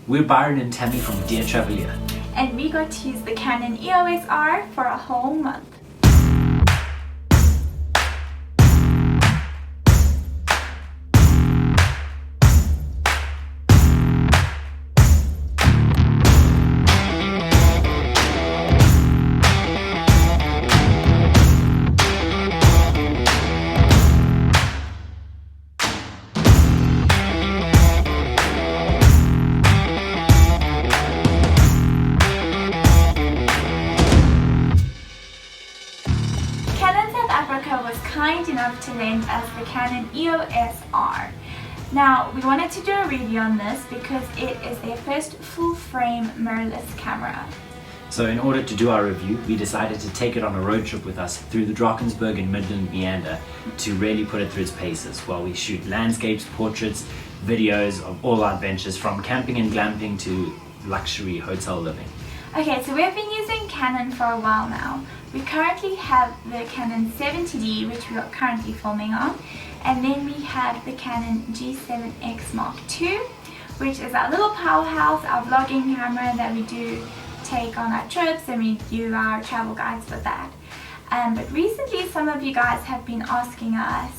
We're Byron and Tammy from Dear Travallure. And we got to use the Canon EOS R for a whole month. Canon South Africa was kind enough to lend us the Canon EOS R. Now, we wanted to do a review on this because it is their first full-frame mirrorless camera. So in order to do our review, we decided to take it on a road trip with us through the Drakensberg and Midland meander to really put it through its paces while we shoot landscapes, portraits, videos of all our adventures from camping and glamping to luxury hotel living. Okay, so we've been using Canon for a while now. We currently have the Canon 70D, which we are currently filming on, and then we have the Canon G7X Mark II, which is our little powerhouse, our vlogging camera that we do take on our trips, and we do our travel guides with that. But recently some of you guys have been asking us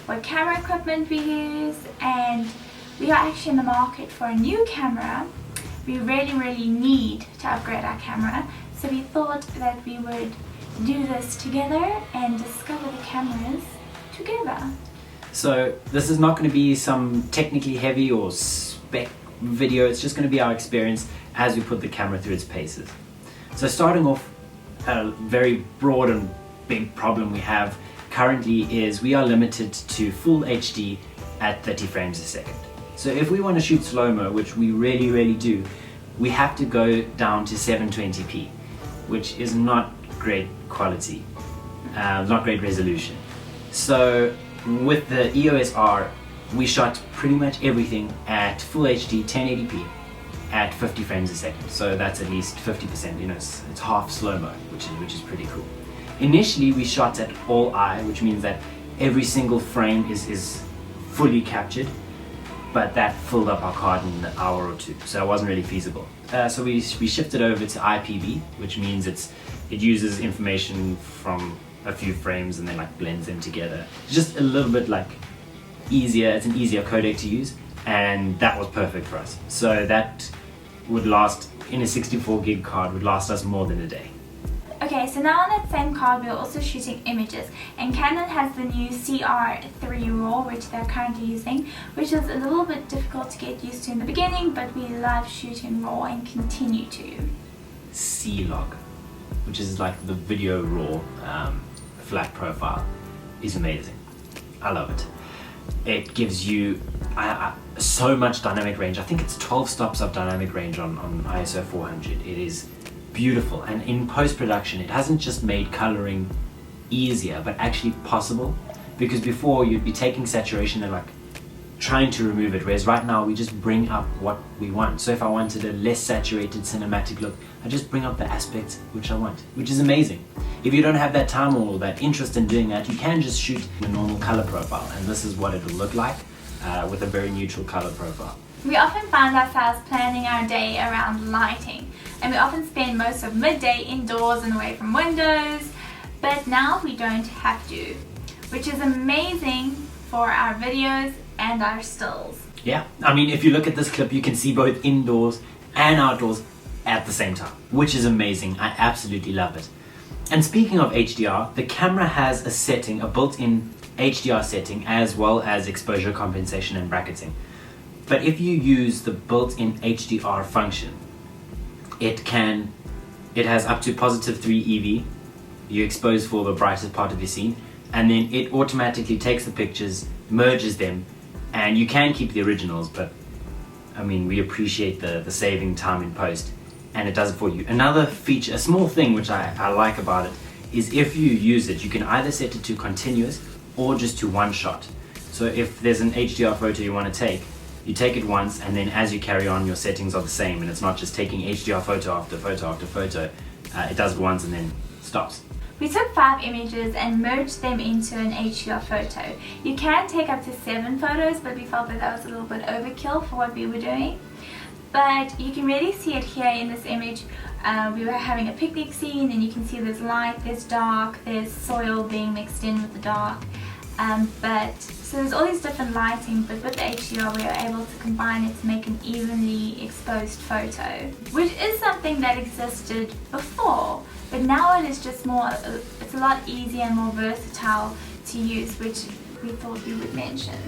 what camera equipment we use, and we are actually in the market for a new camera. We really need to upgrade our camera, so we thought that we would do this together and discover the cameras together. So this is not going to be some technically heavy or spec video, it's just going to be our experience as we put the camera through its paces. So starting off, a very broad and big problem we have currently is we are limited to full HD at 30 frames a second. So if we want to shoot slow-mo, which we really do, we have to go down to 720p, which is not great quality, not great resolution. So with the EOS R, we shot pretty much everything at full HD 1080p at 50 frames a second. So that's at least 50%, you know, it's half slow-mo, which is pretty cool. Initially we shot at all eye, which means that every single frame is fully captured, but that filled up our card in an hour or two, so it wasn't really feasible. So we shifted over to IPV, which means it uses information from a few frames and then like blends them together. It's just a little bit like easier, it's an easier codec to use, and that was perfect for us. So that would last, in a 64 gig card, would last us more than a day. Okay, so now on that same card we're also shooting images, and Canon has the new CR3 RAW, which they're currently using, which is a little bit difficult to get used to in the beginning, but we love shooting RAW and continue to. C-Log, which is like the video RAW flat profile, is amazing. I love it. It gives you so much dynamic range. I think it's 12 stops of dynamic range on ISO 400. It is beautiful, and in post-production it hasn't just made coloring easier but actually possible, because before you'd be taking saturation and like trying to remove it, whereas right now we just bring up what we want. So if I wanted a less saturated cinematic look, I just bring up the aspects which I want, which is amazing. If you don't have that time or that interest in doing that, you can just shoot a normal color profile, and this is what it'll look like with a very neutral color profile. We often find ourselves planning our day around lighting, and we often spend most of midday indoors and away from windows, but now we don't have to, which is amazing for our videos and our stills. Yeah, I mean, if you look at this clip, you can see both indoors and outdoors at the same time, which is amazing. I absolutely love it. And speaking of HDR, the camera has a setting, a built-in HDR setting, as well as exposure compensation and bracketing. But if you use the built-in HDR function, it has up to +3 EV, you expose for the brightest part of your scene, and then it automatically takes the pictures, merges them, and you can keep the originals, but I mean, we appreciate the saving time in post, and it does it for you. Another feature, a small thing which I like about it, is if you use it, you can either set it to continuous or just to one shot. So if there's an HDR photo you want to take, you take it once, and then as you carry on, your settings are the same, and it's not just taking HDR photo after photo after photo. It does it once and then stops. We took 5 images and merged them into an HDR photo. You can take up to 7 photos, but we felt that was a little bit overkill for what we were doing. but you can really see it here in this image. We were having a picnic scene, and you can see there's light, there's dark, there's soil being mixed in with the dark. So there's all these different lighting, but with the HDR we are able to combine it to make an evenly exposed photo, which is something that existed before, but now it is just more, it's a lot easier and more versatile to use, which we thought we would mention.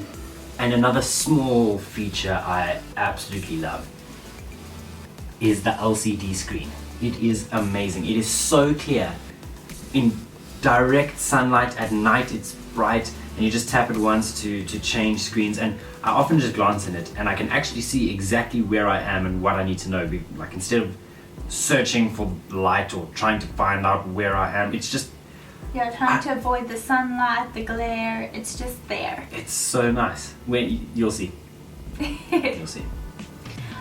And another small feature I absolutely love is the LCD screen. It is amazing. It is so clear. In direct sunlight at night it's bright, and you just tap it once to change screens, and I often just glance in it and I can actually see exactly where I am and what I need to know. Like, instead of searching for light or trying to find out where I am, it's just trying to avoid the sunlight, the glare, it's just there. It's so nice. You'll see. You'll see.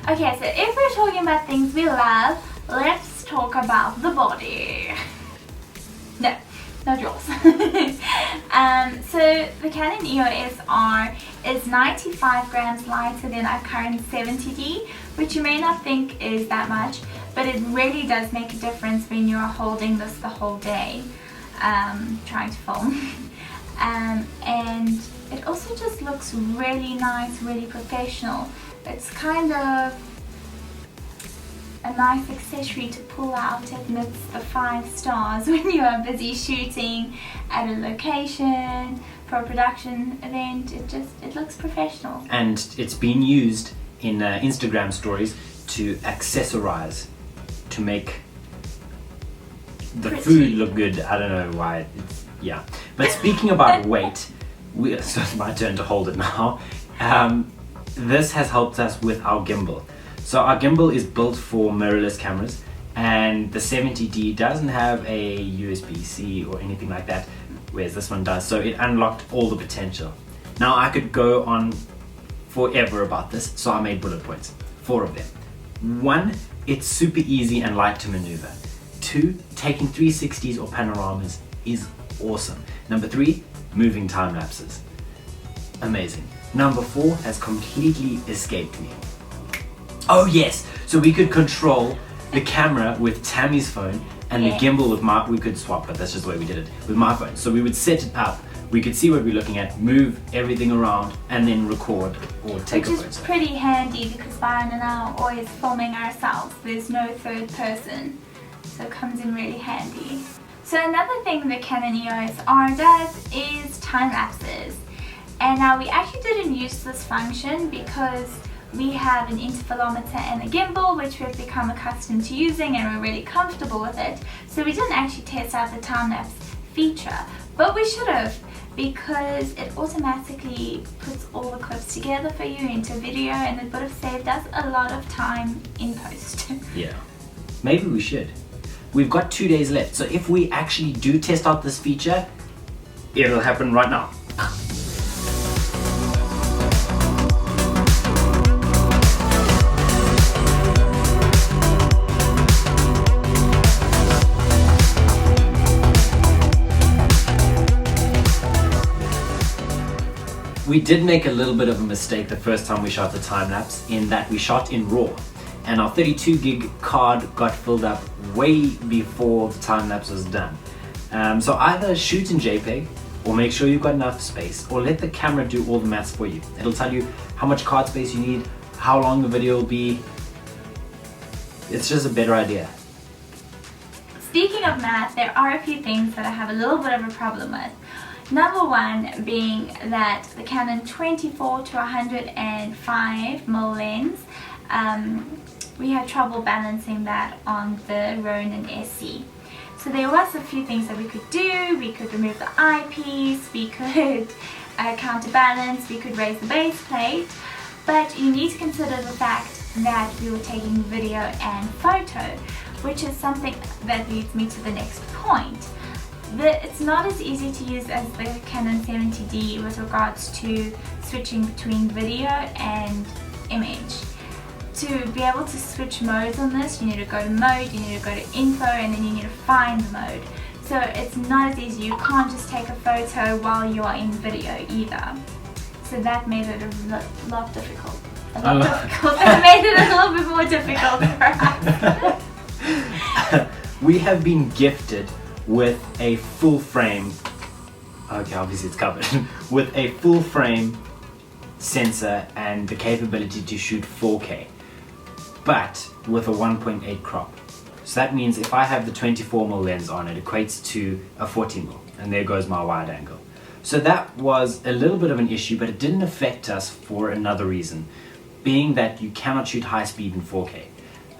Okay, so if we're talking about things we love, let's talk about the body. No, not yours. So the Canon EOS R is 95 grams lighter than our current 70D, which you may not think is that much, but it really does make a difference when you're holding this the whole day, trying to film. And it also just looks really nice, really professional. It's kind of a nice accessory to pull out amidst the 5 stars when you are busy shooting at a location for a production event. It looks professional. And it's been used in Instagram stories to accessorize, to make the food look good. I don't know why. Yeah. But speaking about weight, so it's my turn to hold it now. This has helped us with our gimbal. So our gimbal is built for mirrorless cameras, and the 70D doesn't have a USB-C or anything like that, whereas this one does, so it unlocked all the potential. Now I could go on forever about this, so I made bullet points, 4 of them. 1, it's super easy and light to maneuver. 2, taking 360s or panoramas is awesome. Number 3, moving time lapses. Amazing. Number 4 has completely escaped me. Oh yes, so we could control the camera with Tammy's phone and the gimbal with we could swap, but that's just the way we did it, with my phone. So we would set it up, we could see what we're looking at, move everything around, and then record or take a photo. Which is pretty handy because Byron and I are always filming ourselves. There's no third person, so it comes in really handy. So another thing the Canon EOS R does is time lapses. And now we actually didn't use this function because we have an intervalometer and a gimbal, which we've become accustomed to using, and we're really comfortable with it. So we didn't actually test out the time-lapse feature, but we should have, because it automatically puts all the clips together for you into video, and it would have saved us a lot of time in post. Yeah, maybe we should. We've got 2 days left, so if we actually do test out this feature, it'll happen right now. We did make a little bit of a mistake the first time we shot the time-lapse, in that we shot in RAW, and our 32 gig card got filled up way before the time-lapse was done. So either shoot in JPEG, or make sure you've got enough space, or let the camera do all the maths for you. It'll tell you how much card space you need, how long the video will be. It's just a better idea. Speaking of math, there are a few things that I have a little bit of a problem with. Number 1 being that the Canon 24 to 105mm lens, we had trouble balancing that on the Ronin SC. So there was a few things that we could do. We could remove the eyepiece, we could counterbalance, we could raise the base plate, but you need to consider the fact that we were taking video and photo, which is something that leads me to the next point. It's not as easy to use as the Canon 70D with regards to switching between video and image. To be able to switch modes on this, you need to go to mode, you need to go to info, and then you need to find the mode. So it's not as easy. You can't just take a photo while you are in video either. So that made it a lot difficult. And it made it a little bit more we have been gifted with a full frame, okay, obviously it's covered, with a full frame sensor and the capability to shoot 4K, but with a 1.8 crop. So that means if I have the 24mm lens on, it equates to a 40mm, and there goes my wide angle. So that was a little bit of an issue, but it didn't affect us for another reason, being that you cannot shoot high speed in 4K.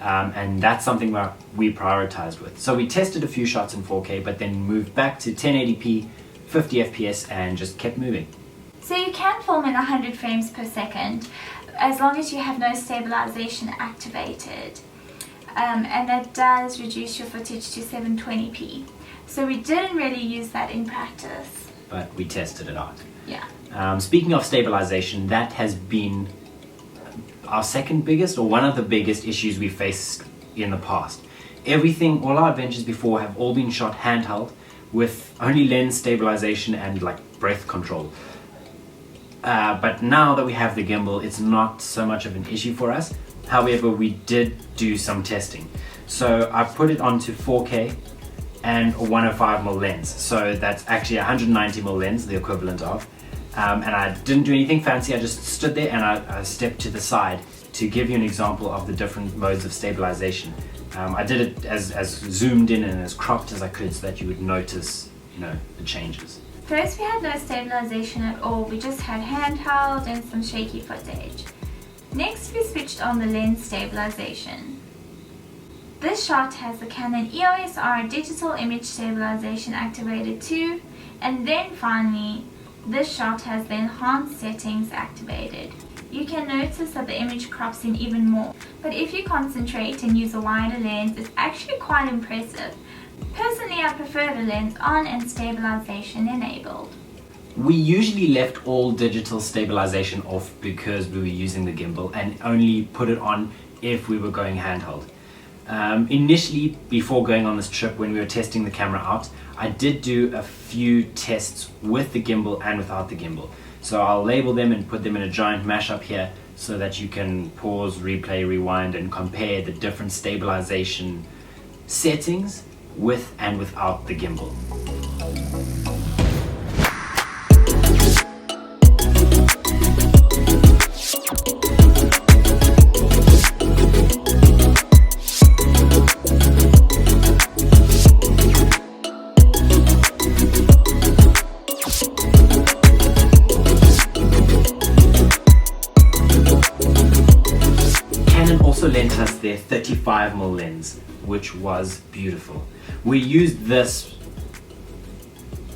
And that's something that we prioritized with. So we tested a few shots in 4K, but then moved back to 1080p, 50 FPS, and just kept moving. So you can film in 100 frames per second, as long as you have no stabilization activated. And that does reduce your footage to 720p. So we didn't really use that in practice. But we tested it out. Yeah. Speaking of stabilization, that has been our second biggest, or one of the biggest issues we faced in the past. All our adventures before have all been shot handheld with only lens stabilization and like breath control. But now that we have the gimbal, it's not so much of an issue for us. However, we did do some testing. So I put it onto 4K and a 105mm lens. So that's actually a 190mm lens, the equivalent of. And I didn't do anything fancy, I just stood there and I stepped to the side to give you an example of the different modes of stabilization. I did it as zoomed in and as cropped as I could so that you would notice, the changes. First we had no stabilization at all, we just had handheld and some shaky footage. Next we switched on the lens stabilization. This shot has the Canon EOS R digital image stabilization activated too, and then finally this shot has the enhanced settings activated. You can notice that the image crops in even more, but if you concentrate and use a wider lens, it's actually quite impressive. Personally, I prefer the lens on and stabilization enabled. We usually left all digital stabilization off because we were using the gimbal, and only put it on if we were going handheld. Initially, before going on this trip, when we were testing the camera out, I did do a few tests with the gimbal and without the gimbal. So I'll label them and put them in a giant mashup here so that you can pause, replay, rewind, and compare the different stabilization settings with and without the gimbal. Lent us their 35mm lens, which was beautiful. We used this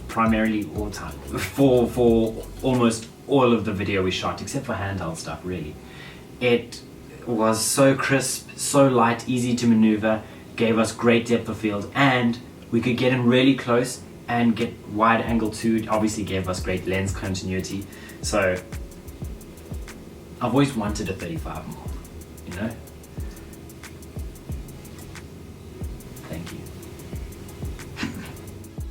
primarily all the time for almost all of the video we shot, except for handheld stuff really. It was so crisp, so light, easy to maneuver, gave us great depth of field, and we could get in really close and get wide angle too. It obviously gave us great lens continuity. So I've always wanted a 35mm, Thank you.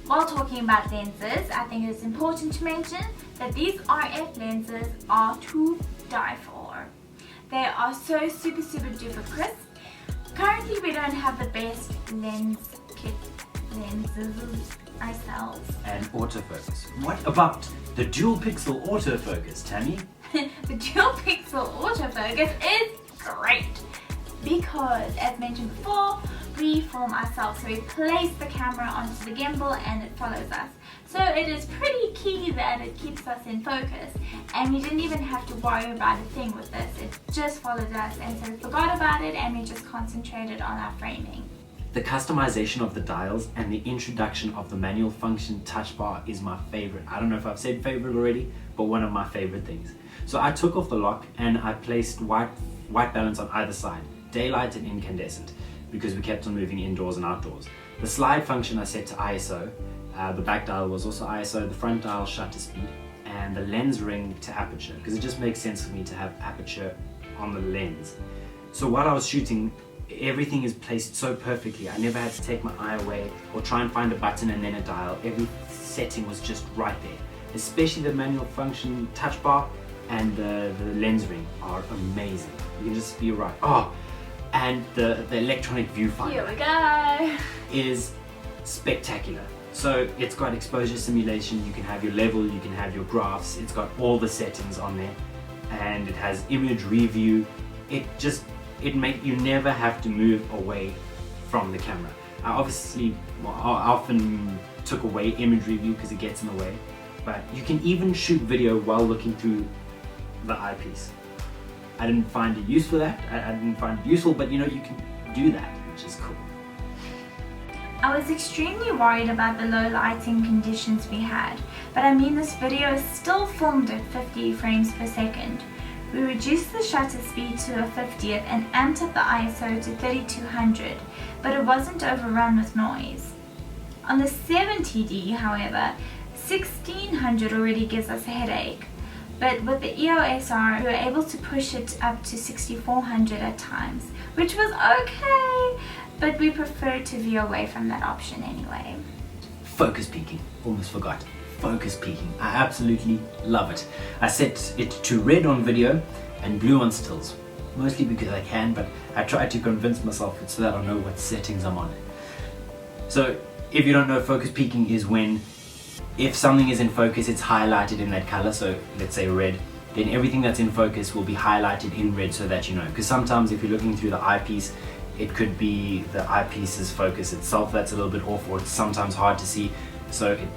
While talking about lenses, I think it's important to mention that these RF lenses are to die for. They are so super duper crisp. Currently we don't have the best lens kit lenses ourselves. And autofocus. What about the dual pixel autofocus, Tammy? The dual pixel autofocus is great because, as mentioned before, we film ourselves. So we place the camera onto the gimbal and it follows us. So it is pretty key that it keeps us in focus, and we didn't even have to worry about a thing with this. It just followed us, and so we forgot about it and we just concentrated on our framing. The customization of the dials and the introduction of the manual function touch bar is my favorite. I don't know if I've said favorite already, but one of my favorite things. So I took off the lock and I placed white balance on either side, daylight and incandescent, because we kept on moving indoors and outdoors. The slide function I set to ISO, the back dial was also ISO, the front dial shutter speed, and the lens ring to aperture, because it just makes sense for me to have aperture on the lens. So while I was shooting, everything is placed so perfectly. I never had to take my eye away or try and find a button and then a dial. Every setting was just right there. Especially the manual function touch bar and the lens ring are amazing. You can just be right. Oh, And the electronic viewfinder Here we go. is spectacular. So it's got exposure simulation, you can have your level, you can have your graphs, it's got all the settings on there, and it has image review. It make you never have to move away from the camera. I often took away image review because it gets in the way, but you can even shoot video while looking through the eyepiece. I didn't find it useful I didn't find it useful, but you know, you can do that, which is cool. I was extremely worried about the low lighting conditions we had, but I mean, this video is still filmed at 50 frames per second. We reduced the shutter speed to a 50th and amped up the ISO to 3200, but it wasn't overrun with noise. On the 70D, however, 1600 already gives us a headache, but with the EOS R, we were able to push it up to 6400 at times, which was okay, but we preferred to veer away from that option anyway. Focus peaking, almost forgot. Focus peaking, I absolutely love it. I set it to red on video and blue on stills, mostly because I can, but I try to convince myself so that I know what settings I'm on. So if you don't know, focus peaking is when if something is in focus, it's highlighted in that color. So let's say red, then everything that's in focus will be highlighted in red so that you know. Because sometimes if you're looking through the eyepiece, it could be the eyepiece's focus itself that's a little bit off, or it's sometimes hard to see. So it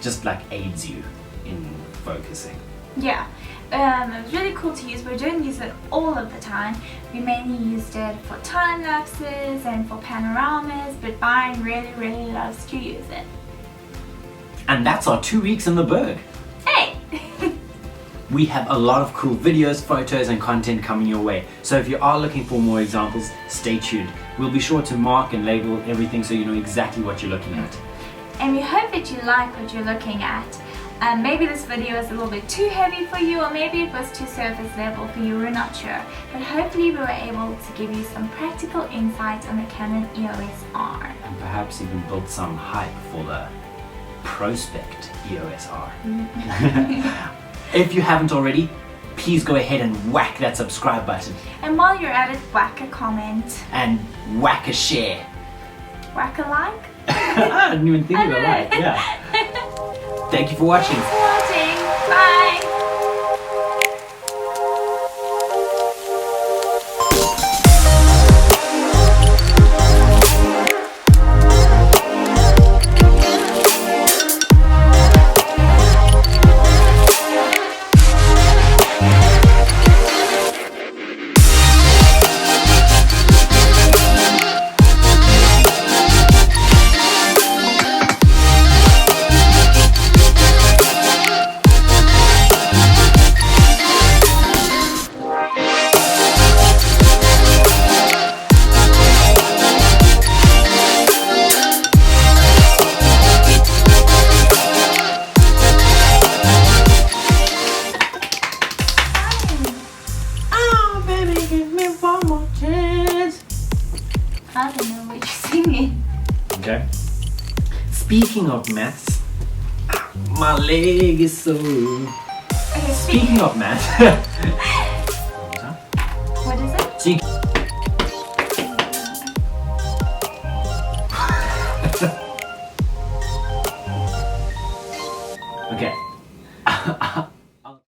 just like aids you in focusing. Yeah, it was really cool to use. We don't use it all of the time. We mainly used it for time lapses and for panoramas, but Byron really loves to use it. And that's our 2 weeks in the Berg. Hey! We have a lot of cool videos, photos and content coming your way. So if you are looking for more examples, stay tuned. We'll be sure to mark and label everything so you know exactly what you're looking at. And we hope that you like what you're looking at. Maybe this video is a little bit too heavy for you, or maybe it was too surface level for you, we're not sure. But hopefully we were able to give you some practical insight on the Canon EOS R. And perhaps even build some hype for the Prospect EOS R. If you haven't already, please go ahead and whack that subscribe button. And while you're at it, whack a comment. And whack a share. Whack a like? I didn't even think of a like, yeah. Thank you for watching. Thanks for watching. Bye. I don't know what you're singing. Okay. Speaking of maths, my leg is so... Okay, Speaking of maths... What is it?